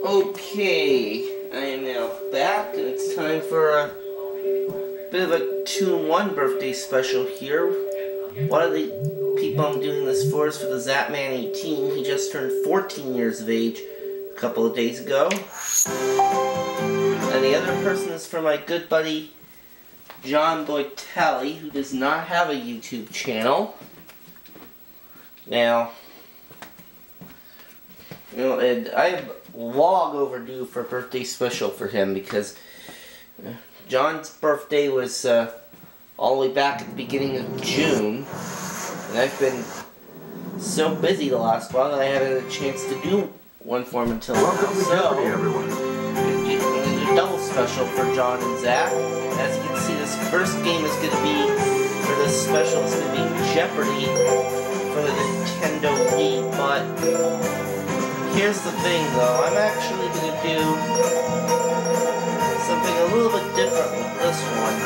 Okay, I am now back, and it's time for a bit of a 2-in-1 birthday special here. One of the people I'm doing this for is for TheZachman18. He just turned 14 years of age a couple of days ago. And the other person is for my good buddy Jon Boutaille, who does not have a YouTube channel. Now, you know, and I am long overdue for a birthday special for him because John's birthday was all the way back at the beginning of June, and I've been so busy the last while that I haven't had a chance to do one for him until now. So, everyone. I'm going to do a double special for Jon and Zach. As you can see, this first game is going to be, for this special, it's going to be Jeopardy for the Nintendo Wii, but here's the thing though, I'm actually going to do something a little bit different with this one.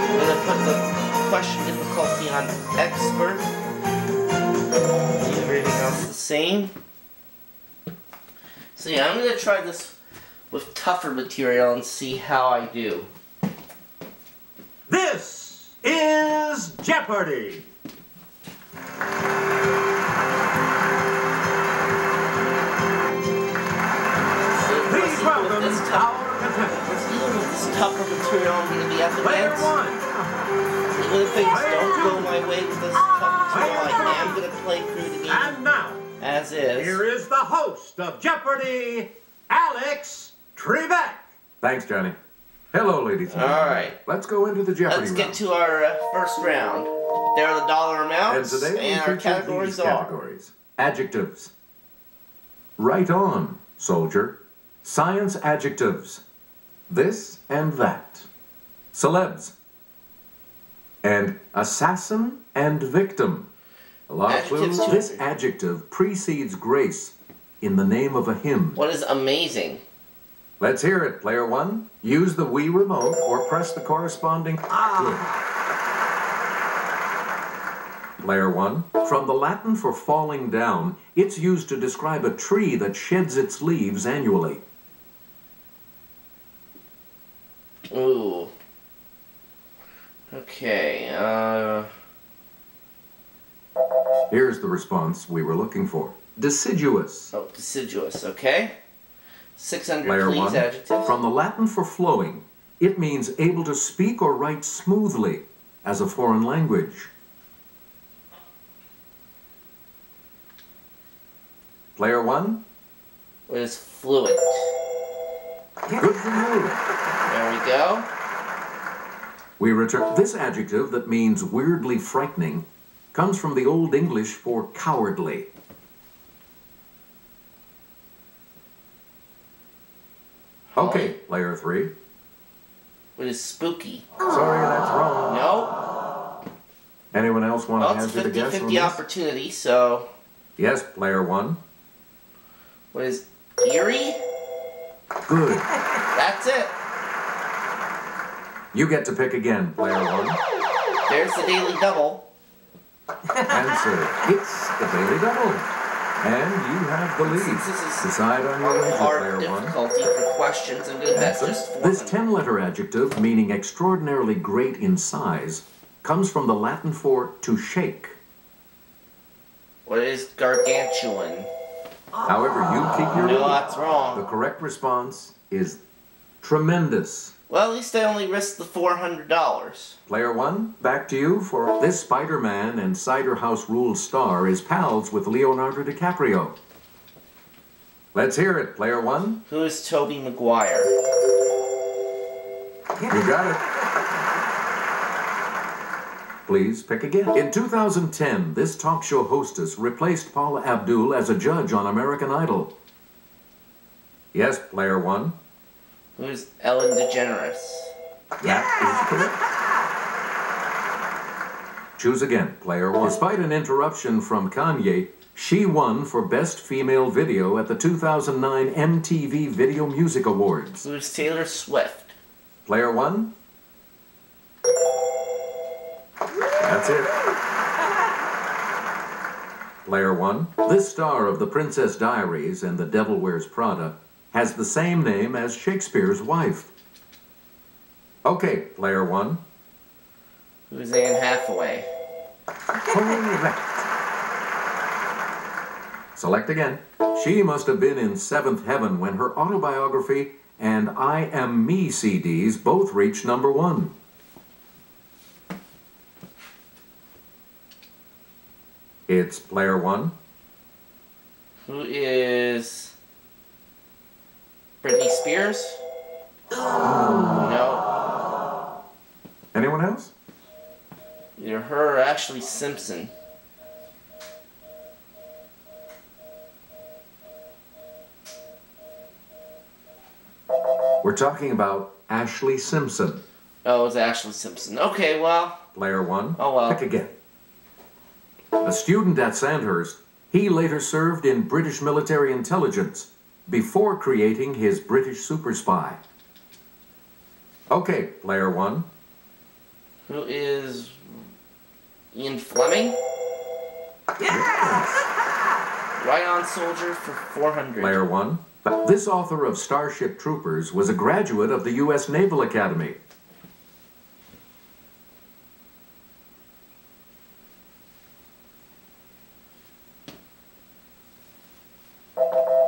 I'm going to put the question difficulty on expert, leave everything else the same. So yeah, I'm going to try this with tougher material and see how I do. This is Jeopardy! Even with this tougher material, I'm going to be at the Player end. one. Even if things don't go my way with this tough material, I am going to play through the game And now, as is. here is the host of Jeopardy, Alex Trebek. Thanks, Johnny. Hello, ladies and gentlemen. Alright. Let's go into the Jeopardy Let's round. get to our first round. There are the dollar And amounts, today we and our feature categories these are categories. Adjectives. Right on, soldier. Science adjectives. This and that. Celebs. And assassin and victim. A lot of clues. Adjectives. This adjective precedes grace in the name of a hymn. what is amazing. Let's hear it, player one. Use the Wii remote or press the corresponding Good. Player one. From the Latin for falling down, it's used to describe a tree that sheds its leaves annually. Ooh. Okay, Here's the response we were looking for. Deciduous. oh, deciduous, okay. 600, Player please, one. adjectives. From the Latin for flowing, it means able to speak or write smoothly as a foreign language. Player one. What is fluent? Good for you. There we go. We return. This adjective that means weirdly frightening comes from the Old English for cowardly. Okay, player three. What is spooky? Sorry, that's wrong. No. Anyone else want Well, to it's hazard a guess on 50-50 this? opportunity, so... Yes, player one. What is eerie? Good. That's it. You get to pick again, player one. There's the daily double. Answer. It's the Daily Double. And you have the lead. Since this is Decide on your wager, hard player one. difficulty for questions, I'm going to bet just 400. This 10-letter adjective, meaning extraordinarily great in size, comes from the Latin for to shake. What is gargantuan? However, you keep your No, lead. that's wrong. The correct response is tremendous. Well, at least I only risked the $400. Player one, back to you for this Spider-Man and Cider House Rules star is pals with Leonardo DiCaprio. Let's hear it, player one. Who is Tobey Maguire? You got it. Please pick again. In 2010, this talk show hostess replaced Paula Abdul as a judge on American Idol. Yes, player one. Who is Ellen DeGeneres? That is correct. Choose again, player one. Despite an interruption from Kanye, she won for Best Female Video at the 2009 MTV Video Music Awards. Who is Taylor Swift? Player one. That's it. Player 1. This star of The Princess Diaries and The Devil Wears Prada has the same name as Shakespeare's wife. Okay, Player 1. Who's Anne Hathaway? Correct. Select again. She must have been in seventh heaven when her autobiography and I Am Me CDs both reached #1. It's Player 1. Who is Britney Spears? No. Anyone else? Either her or Ashley Simpson. We're talking about Ashley Simpson. Oh, it's Ashley Simpson. Okay, well. Player 1. Oh, well. Pick again. A student at Sandhurst, he later served in British military intelligence before creating his British super spy. Okay, Player 1. Who is Ian Fleming? Yes! Right on, soldier, for 400. Player 1. This author of Starship Troopers was a graduate of the U.S. Naval Academy.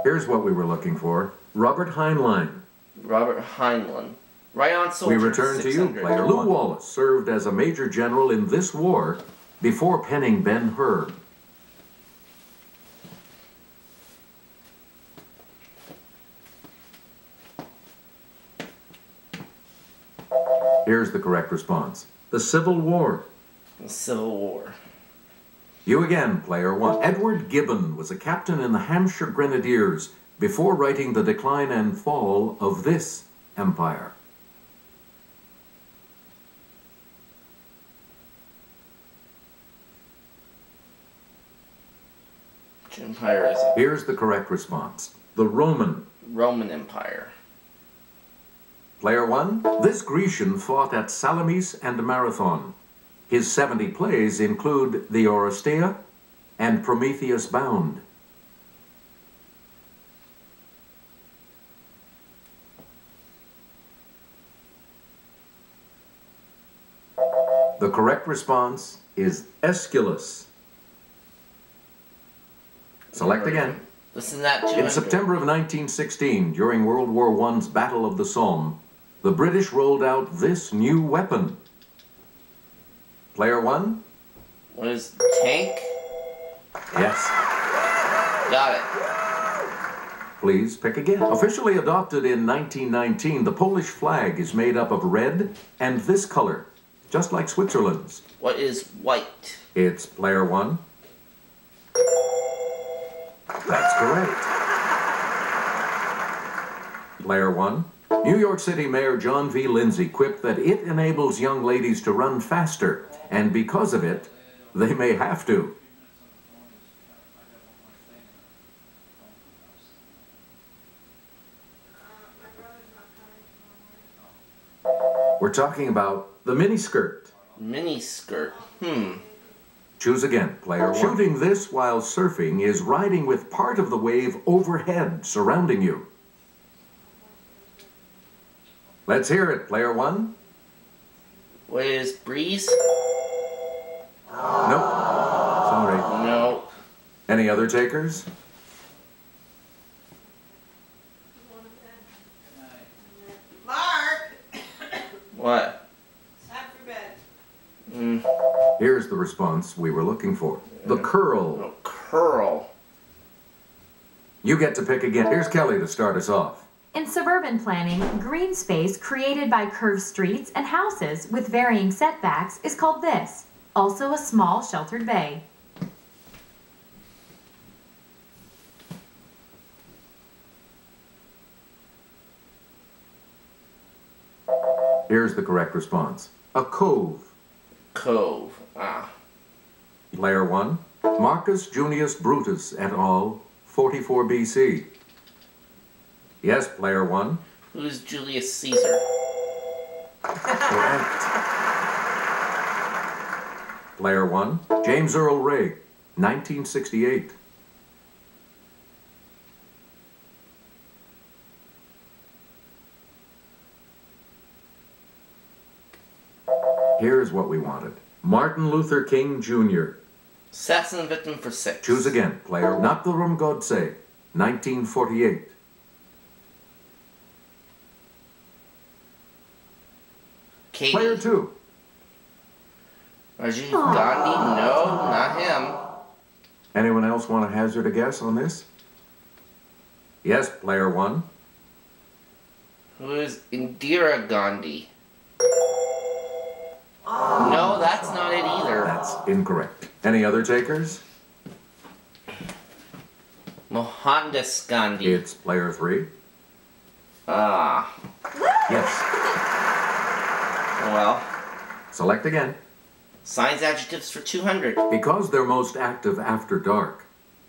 Here's what we were looking for. Robert Heinlein. Robert Heinlein. Right on, soldier. We return to you, Player 1. Lew Wallace served as a major general in this war before penning Ben-Hur. Here's the correct response. The Civil War. The Civil War. You again, Player 1. Edward Gibbon was a captain in the Hampshire Grenadiers before writing The Decline and Fall of this empire. Which empire is it? Here's the correct response. The Roman Empire. Player 1. This Grecian fought at Salamis and Marathon. His 70 plays include The Oresteia and Prometheus Bound. The correct response is Aeschylus. Select again. Listen to that, 200. In September of 1916, during World War I's Battle of the Somme, the British rolled out this new weapon. Player 1? What is tank? Yes. Got it. Please pick again. Officially adopted in 1919, the Polish flag is made up of red and this color, just like Switzerland's. What is white? It's Player 1. That's correct. Player 1. New York City Mayor John V. Lindsay quipped that it enables young ladies to run faster, and because of it, they may have to. We're talking about the miniskirt. Miniskirt. Choose again, Player 1. Shooting this while surfing is riding with part of the wave overhead surrounding you. Let's hear it, Player 1. What is breeze? Nope. Sorry. Nope. Any other takers? Mark! What? It's time for bed. Here's the response we were looking for. The curl. Oh, curl. You get to pick again. Here's Kelly to start us off. In suburban planning, green space created by curved streets and houses with varying setbacks is called this, also a small sheltered bay. Here's the correct response. A cove. Cove. Ah. Player 1. Marcus Junius Brutus et al., 44 BC. Yes, Player 1. Who's Julius Caesar? Correct. Player 1. James Earl Ray. 1968. Here's what we wanted. Martin Luther King Jr. Assassin victim for 6. Choose again, player. Not the Rum Godse, 1948. Katie. Player 2. Rajiv Gandhi? No, not him. Anyone else want to hazard a guess on this? Yes, player 1. Who is Indira Gandhi? No, that's not it either. That's incorrect. Any other takers? Mohandas Gandhi. It's player 3. Ah. Yes. Well. Select again. Signs adjectives for 200. Because they're most active after dark,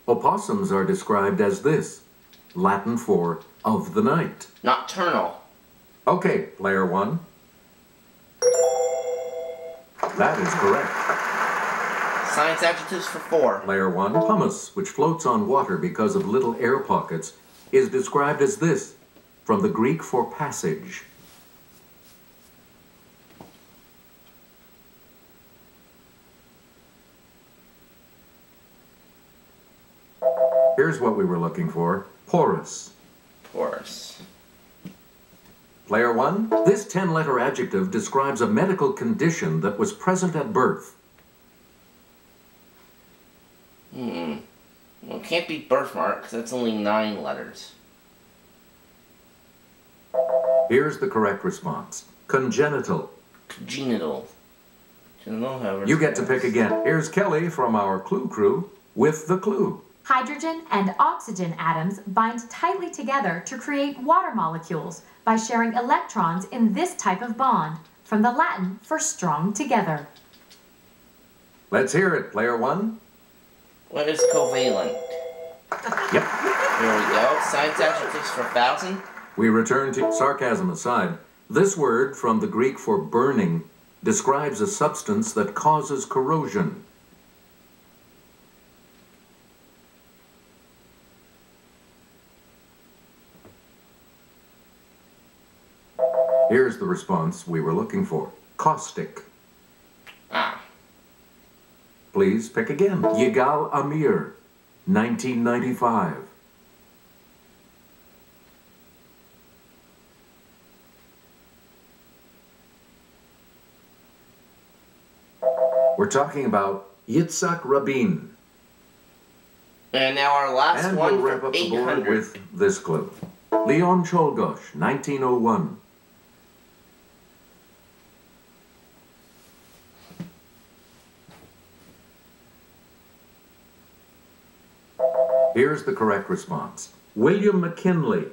opossums are described as this, Latin for of the night. Nocturnal. Okay, player 1. That is correct. Signs adjectives for 4. Player 1. Pumice, which floats on water because of little air pockets, is described as this, from the Greek for passage. Here's what we were looking for. Porous. Porous. Player 1. This 10-letter adjective describes a medical condition that was present at birth. Well, it can't be birthmark, because that's only 9 letters. Here's the correct response. Congenital. Congenital. You get to pick again. Here's Kelly from our Clue Crew with the clue. Hydrogen and oxygen atoms bind tightly together to create water molecules by sharing electrons in this type of bond, from the Latin for strong together. Let's hear it, player 1. What is covalent? Yep. Here we go. Signs adjectives for 1,000. We return to sarcasm aside. This word, from the Greek for burning, describes a substance that causes corrosion. Here's the response we were looking for. Caustic. Ah. Please pick again. Yigal Amir, 1995. We're talking about Yitzhak Rabin. And now our last And one we'll wrap for up the board 800. with this clue. Leon Czolgosz, 1901. Here's the correct response. William McKinley.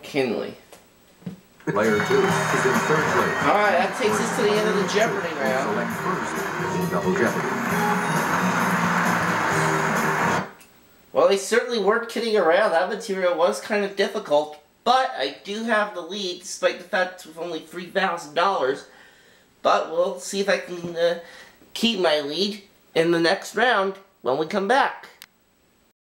Kinley. Player 2 is in 3rd place. Alright, that takes us to the end of the Jeopardy round. Select first in Double Jeopardy. Well, they certainly weren't kidding around. That material was kind of difficult, but I do have the lead, despite the fact it's only $3,000. But we'll see if I can keep my lead in the next round when we come back.